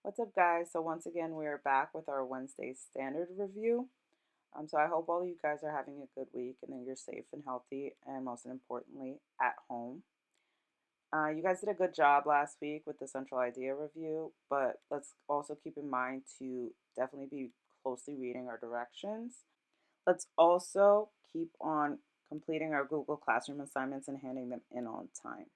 What's up, guys? So once again, we are back with our Wednesday standard review. So I hope all of you guys are having a good week and that you're safe and healthy, and most importantly, at home. You guys did a good job last week with the central idea review, but let's also keep in mind to definitely be closely reading our directions. Let's also keep on completing our Google Classroom assignments and handing them in on time.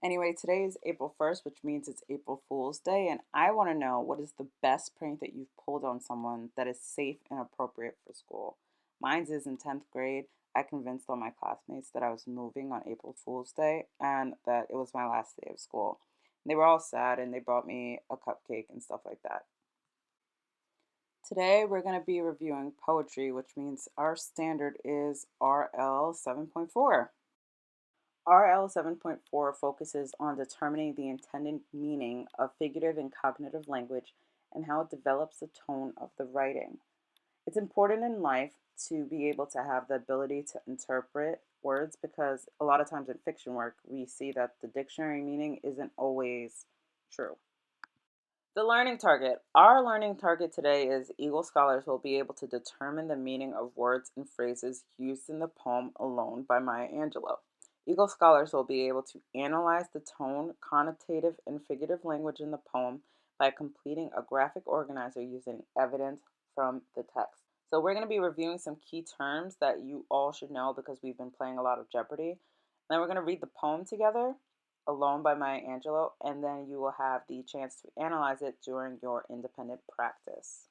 Anyway, today is April 1st, which means it's April Fool's Day, and I want to know what is the best prank that you've pulled on someone that is safe and appropriate for school. Mine's is in 10th grade. I convinced all my classmates that I was moving on April Fool's Day and that it was my last day of school. And they were all sad and they brought me a cupcake and stuff like that. Today we're going to be reviewing poetry, which means our standard is RL 7.4. RL 7.4 focuses on determining the intended meaning of figurative and cognitive language and how it develops the tone of the writing. It's important in life to be able to have the ability to interpret words because a lot of times in fiction work, we see that the dictionary meaning isn't always true. The learning target. Our learning target today is Eagle scholars will be able to determine the meaning of words and phrases used in the poem Alone by Maya Angelou. Eagle scholars will be able to analyze the tone, connotative, and figurative language in the poem by completing a graphic organizer using evidence from the text. So we're going to be reviewing some key terms that you all should know because we've been playing a lot of Jeopardy. Then we're going to read the poem together Alone by Maya Angelou, and then you will have the chance to analyze it during your independent practice.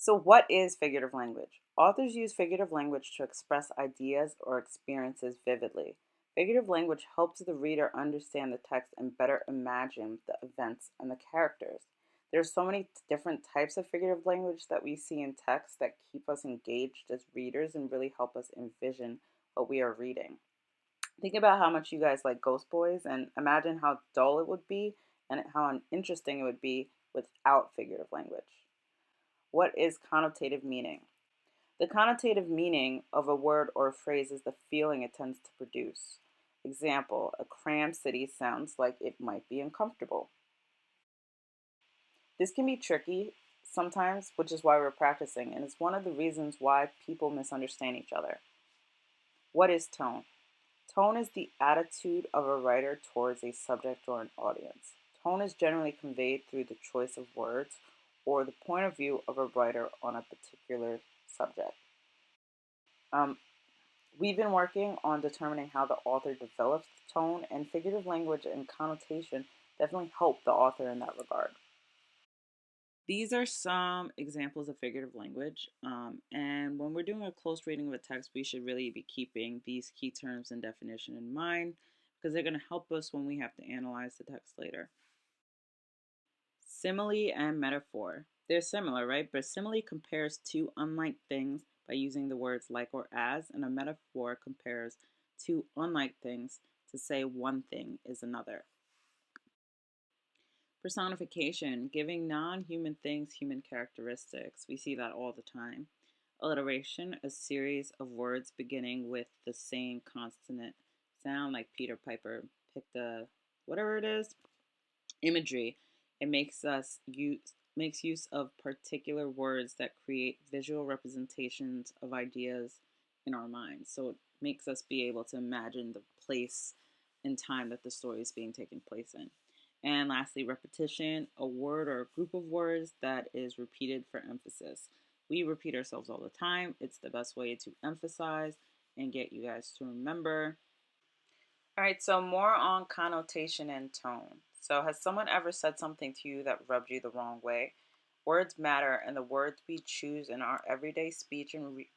So, what is figurative language? Authors use figurative language to express ideas or experiences vividly. Figurative language helps the reader understand the text and better imagine the events and the characters. There are so many different types of figurative language that we see in text that keep us engaged as readers and really help us envision what we are reading. Think about how much you guys like Ghost Boys and imagine how dull it would be and how uninteresting it would be without figurative language. What is connotative meaning? The connotative meaning of a word or a phrase is the feeling it tends to produce. Example, a crammed city sounds like it might be uncomfortable. This can be tricky sometimes, which is why we're practicing, and it's one of the reasons why people misunderstand each other. What is tone? Tone is the attitude of a writer towards a subject or an audience. Tone is generally conveyed through the choice of words or the point of view of a writer on a particular subject. Um, we've been working on determining how the author develops the tone, and figurative language and connotation definitely help the author in that regard. These are some examples of figurative language. And when we're doing a close reading of a text, we should really be keeping these key terms and definition in mind because they're going to help us when we have to analyze the text later. Simile and metaphor. They're similar, right? But simile compares two unlike things by using the words like or as, and a metaphor compares two unlike things to say one thing is another. Personification, giving non human things human characteristics. We see that all the time. Alliteration, a series of words beginning with the same consonant sound, like Peter Piper picked a whatever it is. Imagery, it makes use of particular words that create visual representations of ideas in our minds. So it makes us be able to imagine the place and time that the story is being taken place in. And lastly, repetition, a word or a group of words that is repeated for emphasis. We repeat ourselves all the time. It's the best way to emphasize and get you guys to remember. All right, so more on connotation and tone. So, has someone ever said something to you that rubbed you the wrong way? Words matter, and the words we choose in our everyday speech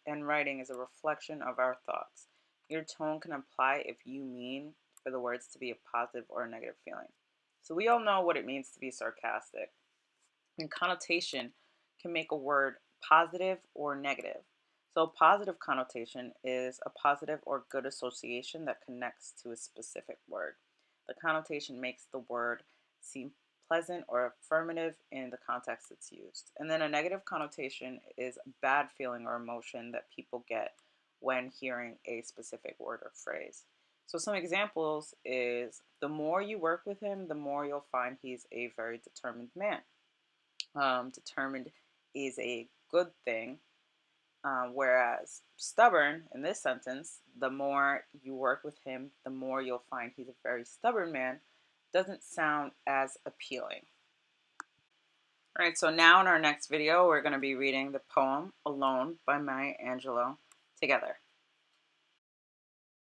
and writing is a reflection of our thoughts. Your tone can imply if you mean for the words to be a positive or a negative feeling. So, we all know what it means to be sarcastic. And connotation can make a word positive or negative. So, positive connotation is a positive or good association that connects to a specific word. The connotation makes the word seem pleasant or affirmative in the context it's used. And then a negative connotation is a bad feeling or emotion that people get when hearing a specific word or phrase. So some examples is the more you work with him, the more you'll find he's a very determined man. Determined is a good thing, whereas stubborn in this sentence, the more you work with him, the more you'll find he's a very stubborn man, doesn't sound as appealing. All right, so now in our next video, we're going to be reading the poem Alone by Maya Angelou together.